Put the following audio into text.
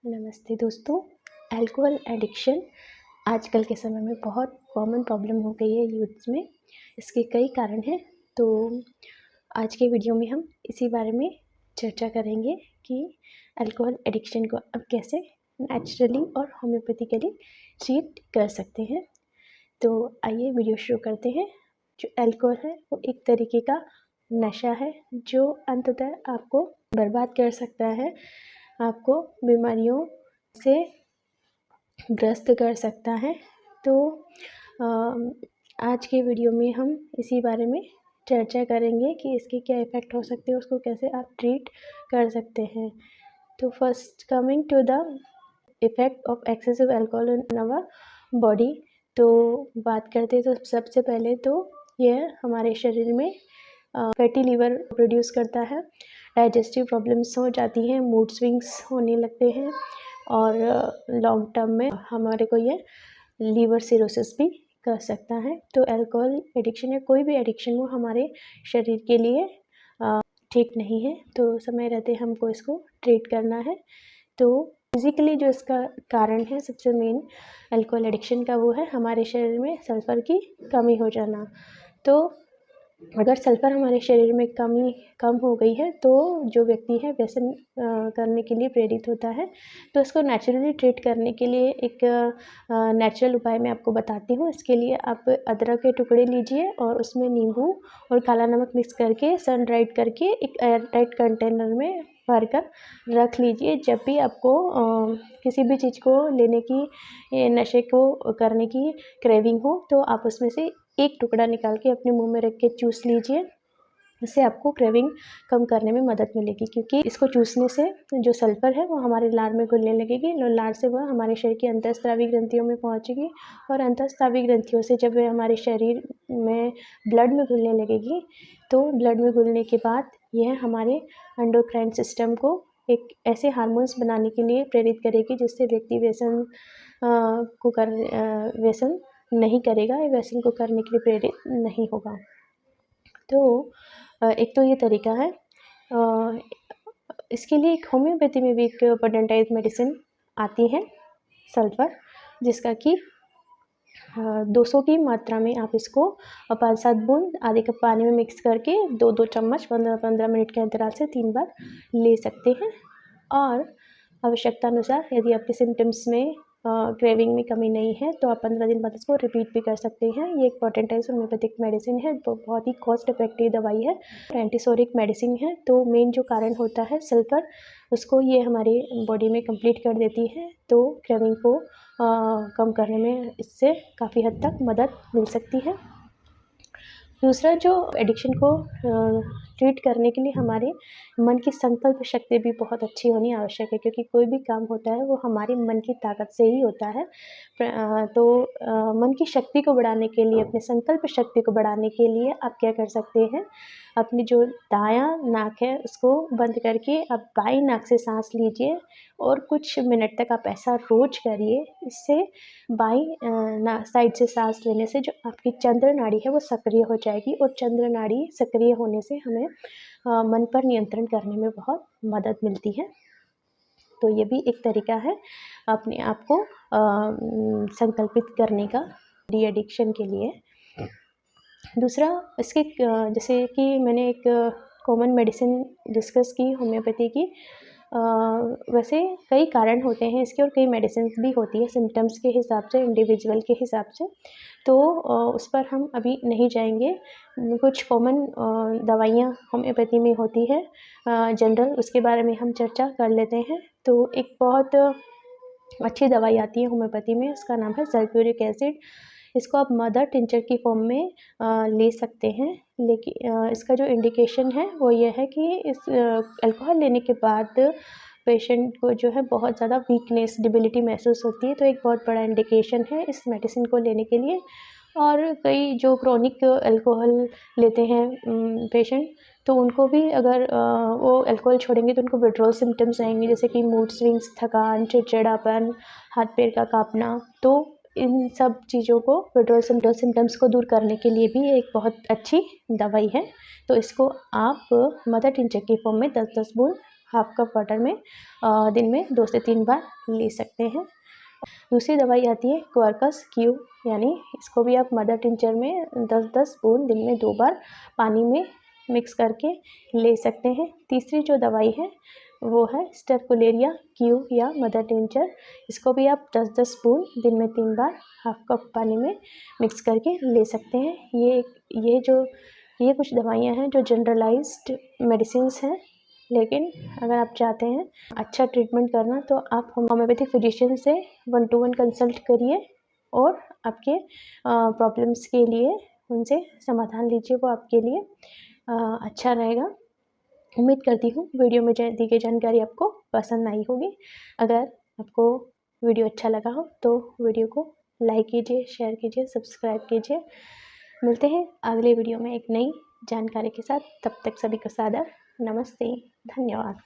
नमस्ते दोस्तों। Alcohol addiction आजकल के समय में बहुत कॉमन प्रॉब्लम हो गई है यूथ्स में। इसके कई कारण हैं, तो आज के वीडियो में हम इसी बारे में चर्चा करेंगे कि अल्कोहल एडिक्शन को अब कैसे नेचुरली और होम्योपैथिकली ट्रीट कर सकते हैं। तो आइए वीडियो शुरू करते हैं। जो अल्कोहल है वो एक तरीके का नशा है जो अंततः आपको बर्बाद कर सकता है, आपको बीमारियों से ग्रस्त कर सकता है। तो आज के वीडियो में हम इसी बारे में चर्चा करेंगे कि इसके क्या इफ़ेक्ट हो सकते हैं, उसको कैसे आप ट्रीट कर सकते हैं। तो first coming to the effect of excessive alcohol in our body, तो बात करते हैं तो सबसे पहले तो यह हमारे शरीर में फैटी लीवर प्रोड्यूस करता है, डाइजेस्टिव प्रॉब्लम्स हो जाती हैं, मूड स्विंग्स होने लगते हैं और लॉन्ग टर्म में हमारे को ये लीवर सिरोसिस भी कर सकता है। तो अल्कोहल एडिक्शन या कोई भी एडिक्शन वो हमारे शरीर के लिए ठीक नहीं है, तो समय रहते हमको इसको ट्रीट करना है। तो फिज़िकली जो इसका कारण है सबसे मेन अल्कोहल एडिक्शन का वो है हमारे शरीर में सल्फ़र की कमी हो जाना। तो अगर सल्फ़र हमारे शरीर में कम हो गई है तो जो व्यक्ति है व्यसन करने के लिए प्रेरित होता है। तो इसको नेचुरली ट्रीट करने के लिए एक नेचुरल उपाय मैं आपको बताती हूँ। इसके लिए आप अदरक के टुकड़े लीजिए और उसमें नींबू और काला नमक मिक्स करके सन ड्राइड करके एक एयर टाइट कंटेनर में भर कर रख लीजिए। जब भी आपको किसी भी चीज़ को लेने की, नशे को करने की क्रेविंग हो तो आप उसमें से एक टुकड़ा निकाल के अपने मुंह में रख के चूस लीजिए। इससे आपको क्रेविंग कम करने में मदद मिलेगी, क्योंकि इसको चूसने से जो सल्फ़र है वो हमारे लार में घुलने लगेगी। लार से वह हमारे शरीर की अंतःस्रावी ग्रंथियों में पहुंचेगी और अंतःस्रावी ग्रंथियों से जब वह हमारे शरीर में ब्लड में घुलने लगेगी तो ब्लड में घुलने के बाद यह हमारे एंडोक्राइन सिस्टम को एक ऐसे हार्मोन्स बनाने के लिए प्रेरित करेगी जिससे व्यक्ति व्यसन नहीं करेगा, व्यसन को करने के लिए प्रेरित नहीं होगा। तो एक तो ये तरीका है। इसके लिए एक होम्योपैथी में भी एक पेटेंटाइज मेडिसिन आती है सल्फ़र, जिसका कि 200 की मात्रा में आप इसको 5-7 बूंद आधे कप पानी में मिक्स करके 2-2 चम्मच 15-15 मिनट के अंतराल से 3 बार ले सकते हैं। और आवश्यकता अनुसार यदि आपके सिम्टम्स में क्रेविंग में कमी नहीं है तो आप 15 दिन बाद इसको रिपीट भी कर सकते हैं। ये एक पोटेंटाइज होम्योपैथिक मेडिसिन है, बहुत ही कॉस्ट इफेक्टिव दवाई है, एंटीसोरिक मेडिसिन है। तो मेन जो कारण होता है सल्फ़र, उसको ये हमारी बॉडी में कंप्लीट कर देती है। तो क्रेविंग को कम करने में इससे काफ़ी हद तक मदद मिल सकती है। दूसरा, जो एडिक्शन को ट्रीट करने के लिए हमारे मन की संकल्प शक्ति भी बहुत अच्छी होनी आवश्यक है, क्योंकि कोई भी काम होता है वो हमारे मन की ताकत से ही होता है। तो मन की शक्ति को बढ़ाने के लिए, अपने संकल्प शक्ति को बढ़ाने के लिए आप क्या कर सकते हैं, अपनी जो दायां नाक है उसको बंद करके आप बाईं नाक से सांस लीजिए और कुछ मिनट तक आप ऐसा रोज करिए। इससे बाईं साइड से सांस लेने से जो आपकी चंद्र नाड़ी है वो सक्रिय हो जाएगी और चंद्र नाड़ी सक्रिय होने से हमें मन पर नियंत्रण करने में बहुत मदद मिलती है। तो ये भी एक तरीका है अपने आप को संकल्पित करने का डी एडिक्शन के लिए। दूसरा, इसके जैसे कि मैंने एक कॉमन मेडिसिन डिस्कस की होम्योपैथी की, वैसे कई कारण होते हैं इसके और कई मेडिसिन भी होती है सिम्टम्स के हिसाब से, इंडिविजुअल के हिसाब से। तो उस पर हम अभी नहीं जाएंगे। कुछ कॉमन दवाइयाँ होम्योपैथी में होती है जनरल, उसके बारे में हम चर्चा कर लेते हैं। तो एक बहुत अच्छी दवाई आती है होम्योपैथी में, उसका नाम है सल्फ्यूरिक एसिड। इसको आप मदर टिंचर की फॉर्म में ले सकते हैं, लेकिन इसका जो इंडिकेशन है वो ये है कि इस अल्कोहल लेने के बाद पेशेंट को जो है बहुत ज़्यादा वीकनेस, डिबिलिटी महसूस होती है। तो एक बहुत बड़ा इंडिकेशन है इस मेडिसिन को लेने के लिए। और कई जो क्रॉनिक अल्कोहल लेते हैं पेशेंट, तो उनको भी अगर वो अल्कोहल छोड़ेंगे तो उनको विड्रॉल सिम्टम्स आएंगे, जैसे कि मूड स्विंग्स, थकान, चिड़चिड़ापन, हाथ पैर का कांपना। तो इन सब चीज़ों को, विड्रॉल सिम्टम्स को दूर करने के लिए भी एक बहुत अच्छी दवाई है। तो इसको आप मदर टिंचर की फॉर्म में 10-10 बूंद हाफ कप वाटर में दिन में 2 से 3 बार ले सकते हैं। दूसरी दवाई आती है क्वार्कस क्यू, यानी इसको भी आप मदर टिंचर में 10-10 बूंद दिन में 2 बार पानी में मिक्स करके ले सकते हैं। तीसरी जो दवाई है वो है स्टरकुलेरिया क्यू या मदर टिंचर, इसको भी आप 10-10 बूंद दिन में 3 बार हाफ कप पानी में मिक्स करके ले सकते हैं। ये कुछ दवाइयाँ हैं जो जनरलाइज्ड मेडिसिन्स हैं, लेकिन अगर आप चाहते हैं अच्छा ट्रीटमेंट करना तो आप होम्योपैथिक फिजिशियन से 1 to 1 कंसल्ट करिए और आपके प्रॉब्लम्स के लिए उनसे समाधान लीजिए, वो आपके लिए अच्छा रहेगा। उम्मीद करती हूँ वीडियो में दी गई जानकारी आपको पसंद आई होगी। अगर आपको वीडियो अच्छा लगा हो तो वीडियो को लाइक कीजिए, शेयर कीजिए, सब्सक्राइब कीजिए। मिलते हैं अगले वीडियो में एक नई जानकारी के साथ। तब तक सभी को सादर नमस्ते, धन्यवाद।